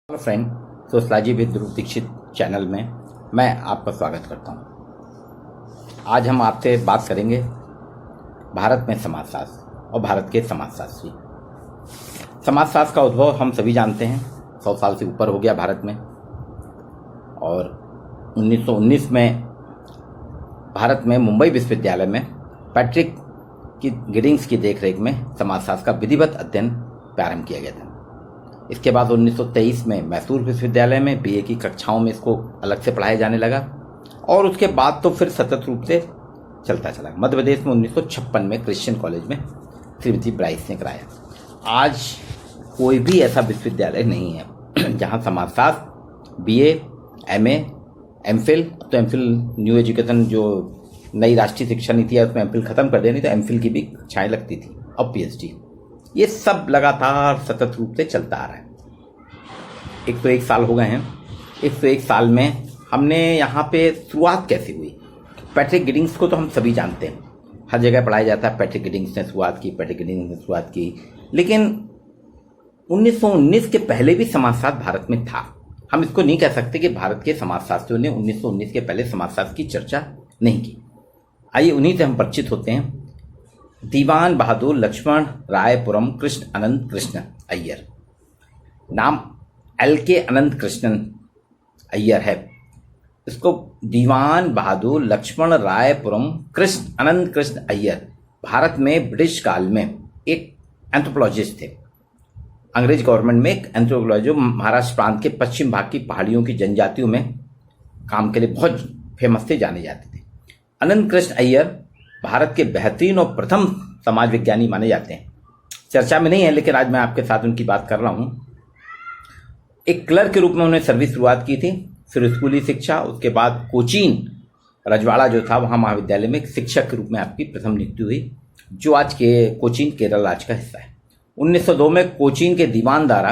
Hello friend, sociology with Dhruv Dikshit channel में मैं आपका स्वागत करता हूं। आज हम आपसे बात करेंगे भारत में समाजशास्त्र और भारत के समाजशास्त्री। समाजशास्त्र का उद्भव हम सभी जानते हैं, 100 साल से ऊपर हो गया भारत में। और 1919 में भारत में मुंबई विश्वविद्यालय में पैट्रिक गिडिंग्स की देखरेख में समाजशास्त्र का विधिवत अध्ययन प्रारंभ किया गया था। इसके बाद 1923 में मैसूर विश्वविद्यालय में बीए की कक्षाओं में इसको अलग से पढ़ाया जाने लगा और उसके बाद तो फिर सतत रूप से चलता चला। मध्य प्रदेश में 1956 में क्रिश्चियन कॉलेज में श्रीमती ब्राइस ने कराया। आज कोई भी ऐसा विश्वविद्यालय नहीं है जहां समाजशास्त्र बीए, एमए, एमफिल, तो एमफिल न्यू एजुकेशन जो नई राष्ट्रीय शिक्षा नीति है उसमें एमफिल खत्म कर देनी, तो एमफिल की भी कक्षाएं लगती थी। और पीएचडी, ये सब लगातार सतत रूप से चलता आ रहा है। 101 साल हो गए हैं। 101 साल में हमने यहाँ पे शुरुआत कैसे हुई? पैट्रिक गिडिंग्स को तो हम सभी जानते हैं, हर जगह पढ़ाया जाता है पैट्रिक गिडिंग्स ने शुरुआत की, पैट्रिक गिडिंग्स ने शुरुआत की। लेकिन 1919 के पहले भी समाजशास्त्र भारत में था। हम इसको नहीं कह सकते कि भारत के समाजशास्त्रियों ने 1919 के पहले समाजशास्त्र की चर्चा नहीं की। आइए उन्हीं से हम परिचित होते हैं। दीवान बहादुर लक्ष्मण रायपुरम कृष्ण अनंत कृष्ण अय्यर, नाम LK अनंत कृष्णन अय्यर है। इसको दीवान बहादुर लक्ष्मण रायपुरम कृष्ण अनंत कृष्ण अय्यर भारत में ब्रिटिश काल में एक एंथ्रोपोलॉजिस्ट थे। अंग्रेज गवर्नमेंट में एक एंथ्रोपोलॉजिस्ट जो महाराष्ट्र प्रांत के पश्चिम भाग की पहाड़ियों की जनजातियों में काम के लिए बहुत फेमस थे, जाने जाते थे। अनंत कृष्ण अय्यर भारत के बेहतरीन और प्रथम समाज विज्ञानी माने जाते हैं। चर्चा में नहीं है, लेकिन आज मैं आपके साथ उनकी बात कर रहा हूं। एक क्लर्क के रूप में उन्होंने सर्विस शुरुआत की थी, फिर स्कूली शिक्षा, उसके बाद कोचीन रजवाड़ा जो था वहां महाविद्यालय में शिक्षक के रूप में आपकी प्रथम नियुक्ति हुई, जो आज के कोचीन केरल राज्य का हिस्सा है। 1902 में कोचीन के दीवान द्वारा,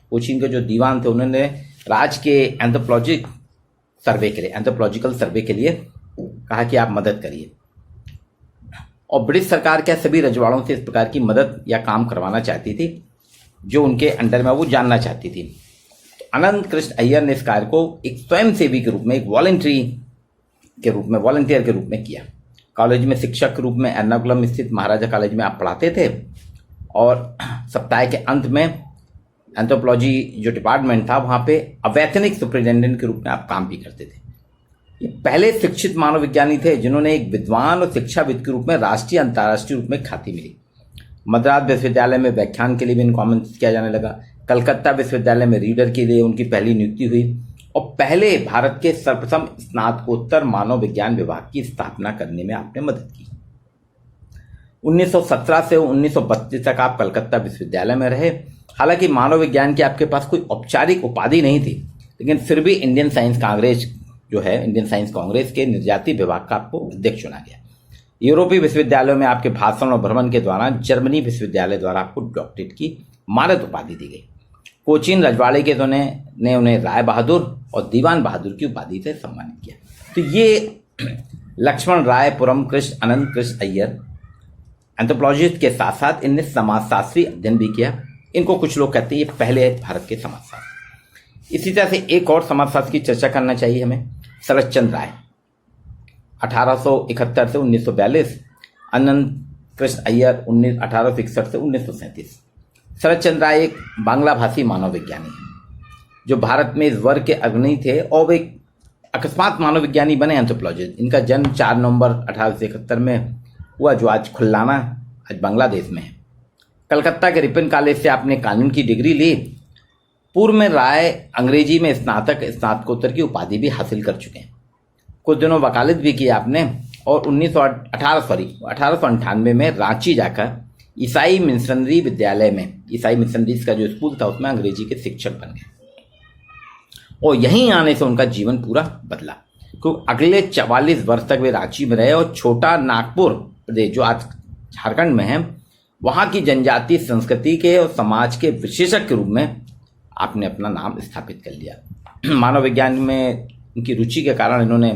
कोचीन के जो दीवान थे, उन्होंने राज्य के एंथ्रोपोलॉजिकल सर्वे के लिए कहा कि आप मदद करिए। और ब्रिटिश सरकार क्या सभी रजवाड़ों से इस प्रकार की मदद या काम करवाना चाहती थी जो उनके अंडर में वो जानना चाहती थी। तो अनंत कृष्ण अय्यर ने इस कार्य को एक स्वयंसेवी के रूप में, एक वॉलंटियर के रूप में किया। कॉलेज में शिक्षक के रूप में एर्नाकुलम स्थित महाराजा कॉलेज में आप पढ़ाते थे और सप्ताह के अंत में एंथ्रोपोलॉजी जो डिपार्टमेंट था वहां पे अवैतनिक सुपरिटेंडेंट के रूप में आप काम भी करते थे। ये पहले शिक्षित मानव विज्ञानी थे जिन्होंने एक विद्वान और शिक्षाविद के रूप में राष्ट्रीय अंतर्राष्ट्रीय रूप में ख्याति मिली। मद्रास विश्वविद्यालय में व्याख्यान के लिए भी इनको आमंत्रित किया जाने लगा। कलकत्ता विश्वविद्यालय में रीडर के लिए उनकी पहली नियुक्ति हुई और पहले भारत के सर्वप्रथम स्नातकोत्तर मानव विज्ञान विभाग की स्थापना करने में आपने मदद की। 1917 से 1932 तक आप कलकत्ता विश्वविद्यालय में रहे। हालांकि मानव विज्ञान की आपके पास कोई औपचारिक उपाधि नहीं थी, लेकिन फिर भी इंडियन साइंस कांग्रेस के निर्याती विभाग का आपको अध्यक्ष चुना गया। यूरोपीय विश्वविद्यालयों में आपके भाषण और भ्रमण के दौरान जर्मनी विश्वविद्यालय द्वारा आपको डॉक्टरेट की मानद उपाधि दी गई। कोचीन रजवाड़े के ने उन्हें राय बहादुर और दीवान बहादुर की उपाधि से सम्मानित किया। तो ये लक्ष्मण रायपुरम कृष्ण अनंत कृष्ण अय्यर एंथ्रोपोलॉजिस्ट के साथ साथ इनने समाजशास्त्री अध्ययन भी किया। इनको कुछ लोग कहते हैं ये पहले भारत के समाजशास्त्री। इसी तरह से एक और समाजशास्त्र की चर्चा करना चाहिए हमें, शरद चंद्र राय, 1871 से 1942, अनंत कृष्ण अय्यर 1861 से 1937। शरद चंद्र राय एक बांग्ला भाषी मानव विज्ञानी है जो भारत में इस वर्ग के अग्रणी थे और वे अकस्मात मानव विज्ञानी बने एंथ्रोपोलॉजिस्ट। इनका जन्म 4 नवंबर 1871 में हुआ, जो आज खुल्लाना, आज बांग्लादेश में है। कलकत्ता के रिपन कॉलेज से आपने कानून की डिग्री ली। पूर्व में राय अंग्रेजी में स्नातकोत्तर की उपाधि भी हासिल कर चुके हैं। कुछ दिनों वकालत भी की आपने और 1898 में रांची जाकर ईसाई मिशनरी विद्यालय में, ईसाई मिशनरीज का जो स्कूल था उसमें अंग्रेजी के शिक्षक बन गए। और यहीं आने से उनका जीवन पूरा बदला, क्योंकि अगले 44 वर्ष तक वे रांची में रहे और छोटा नागपुर प्रदेश जो आज झारखंड में है, वहां की जनजातीय संस्कृति के और समाज के विशेषज्ञ के रूप में आपने अपना नाम स्थापित कर लिया। मानव विज्ञान में उनकी रुचि के कारण इन्होंने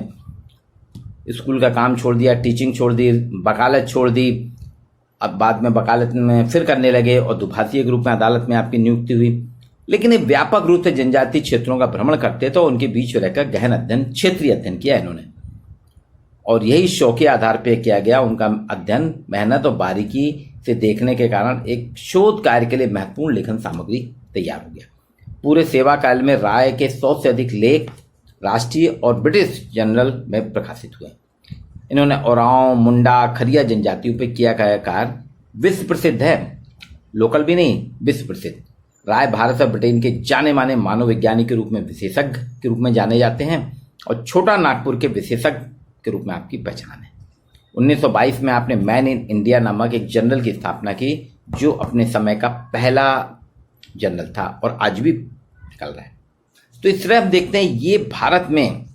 स्कूल का काम छोड़ दिया, टीचिंग छोड़ दी, वकालत छोड़ दी। अब बाद में वकालत में फिर करने लगे और दुभाषी के रूप में अदालत में आपकी नियुक्ति हुई। लेकिन ये व्यापक रूप से जनजातीय क्षेत्रों का भ्रमण करते तो उनके बीच रहकर गहन अध्ययन, क्षेत्रीय अध्ययन किया इन्होंने, और यही शौकीय आधार पर किया गया। उनका अध्ययन मेहनत और बारीकी से देखने के कारण एक शोध कार्य के लिए महत्वपूर्ण लेखन सामग्री तैयार हो गया। पूरे सेवा काल में राय के 100 से अधिक लेख राष्ट्रीय और ब्रिटिश जर्नल में प्रकाशित हुए। इन्होंने ओरांव, मुंडा, खरिया जनजातियों पर किया गया कार्य विश्व प्रसिद्ध है, लोकल भी नहीं, विश्व प्रसिद्ध। राय भारत और ब्रिटेन के जाने माने मानव विज्ञानी के रूप में विशेषज्ञ के रूप में जाने जाते हैं और छोटा नागपुर के विशेषज्ञ के रूप में आपकी पहचान है। 1922 में आपने मैन इन इंडिया नामक एक जर्नल की स्थापना की, जो अपने समय का पहला जर्नल था और आज भी निकल रहा है। तो इस तरह हम देखते हैं ये भारत में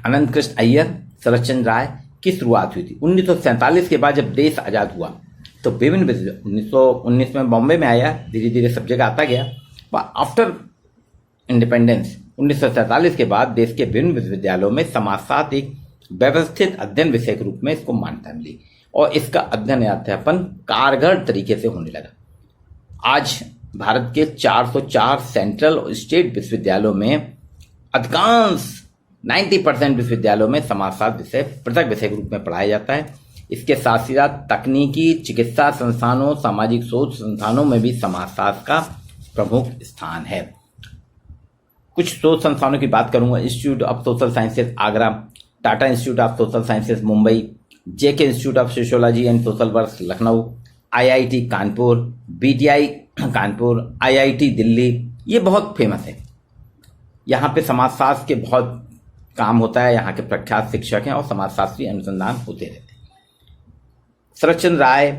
अनंत कृष्ण अय्यर, शरतचंद्र राय की शुरुआत हुई थी। 1947 के बाद जब देश आज़ाद हुआ तो विभिन्न 1919 में बॉम्बे में आया, धीरे धीरे सब जगह आता गया। आफ्टर इंडिपेंडेंस 1947 के बाद देश के विभिन्न विश्वविद्यालयों में समाजशास्त्र एक व्यवस्थित अध्ययन विषय के रूप में इसको मान्यता मिली और इसका अध्ययन अध्यापन कारगर तरीके से होने लगा। आज भारत के 404 सेंट्रल और स्टेट विश्वविद्यालयों में अधिकांश 90% विश्वविद्यालयों में समाजशास्त्र विषय पृथक विषय के रूप में पढ़ाया जाता है। इसके साथ ही साथ तकनीकी, चिकित्सा संस्थानों, सामाजिक शोध संस्थानों में भी समाजशास्त्र का प्रमुख स्थान है। कुछ शोध संस्थानों की बात करूंगा। Institute of social sciences Agra, Tata institute of social sciences Mumbai, JK institute of sociology and social work Lucknow, IIT Kanpur, BTI Kanpur, IIT Delhi, ये बहुत फेमस है। यहाँ पे समाजशास्त्र के बहुत काम होता है, यहाँ के प्रख्यात शिक्षक हैं और समाजशास्त्री अनुसंधान होते रहते हैं। शरतचंद्र राय,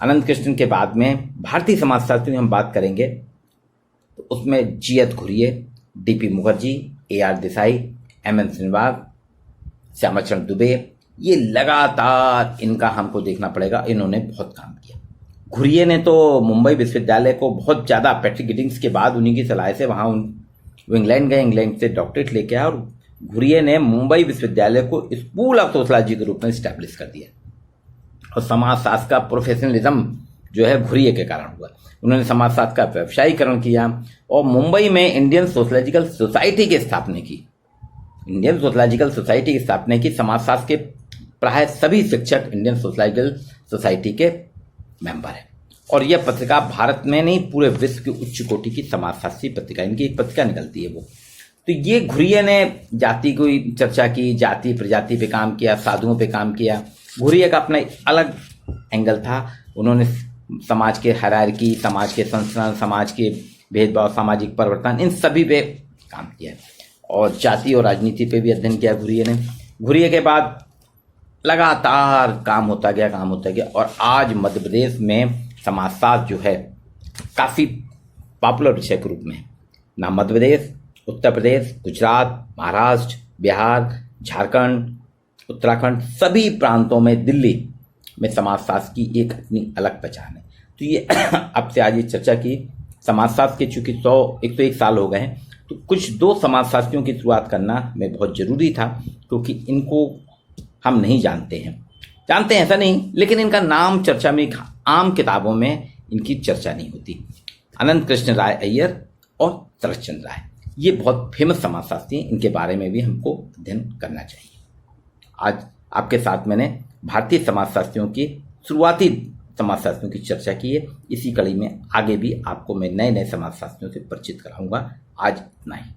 अनंत कृष्ण के बाद में भारतीय समाजशास्त्री हम बात करेंगे तो उसमें GH Ghurye, DP Mukherjee, AR Desai, MN Srinivas, Shyamacharan Dube, ये लगातार इनका हमको देखना पड़ेगा, इन्होंने बहुत काम किया। घुरिये ने तो मुंबई विश्वविद्यालय को बहुत ज़्यादा, पैट्रिक गिडिंग्स के बाद उन्हीं की सलाह से वहाँ वो इंग्लैंड गए, इंग्लैंड से डॉक्टरेट लेके आए और घुरिये ने मुंबई विश्वविद्यालय को स्कूल ऑफ सोशलॉजी के रूप में स्टैब्लिश कर दिया और समाजशास्त्र का प्रोफेशनलिज्म जो है घुरिये के कारण हुआ। उन्होंने समाजशास्त्र का व्यवसायीकरण किया और मुंबई में इंडियन सोशलॉजिकल सोसाइटी की स्थापना की। इंडियन सोशलॉजिकल सोसाइटी की स्थापना की। समाजशास्त्र के प्राय सभी शिक्षक इंडियन सोशलॉजिकल सोसाइटी के मेंबर हैं और यह पत्रिका भारत में नहीं पूरे विश्व की उच्च कोटि की समाजशास्त्रीय पत्रिका, इनकी एक पत्रिका निकलती है वो। तो ये घुरिये ने जाति की चर्चा की, जाति प्रजाति पे काम किया, साधुओं पे काम किया। घुरिये का अपना अलग एंगल था। उन्होंने समाज के हायरार्की, समाज के संस्करण, समाज के भेदभाव, सामाजिक परिवर्तन, इन सभी पे काम किया और जाति और राजनीति पे भी अध्ययन किया घुरिये ने। घुरिये के बाद लगातार काम होता गया और आज मध्य प्रदेश में समाजशास्त्र जो है काफ़ी पॉपुलर विषय के रूप में ना मध्य प्रदेश, उत्तर प्रदेश, गुजरात, महाराष्ट्र, बिहार, झारखंड, उत्तराखंड, सभी प्रांतों में, दिल्ली में समाजशास्त्र की एक अपनी अलग पहचान है। तो ये आपसे आज ये चर्चा की समाजशास्त्र के, चूंकि 101 साल हो गए हैं तो कुछ दो समाजशास्त्रियों की शुरुआत करना में बहुत ज़रूरी था क्योंकि इनको हम नहीं जानते हैं ऐसा नहीं, लेकिन इनका नाम चर्चा में, आम किताबों में इनकी चर्चा नहीं होती। अनंत कृष्ण राय अय्यर और शरतचंद्र राय, ये बहुत फेमस समाजशास्त्री हैं, इनके बारे में भी हमको अध्ययन करना चाहिए। आज आपके साथ मैंने भारतीय समाजशास्त्रियों की, शुरुआती समाजशास्त्रियों की चर्चा की है। इसी कड़ी में आगे भी आपको मैं नए नए समाजशास्त्रियों से परिचित कराऊंगा। आज इतना ही।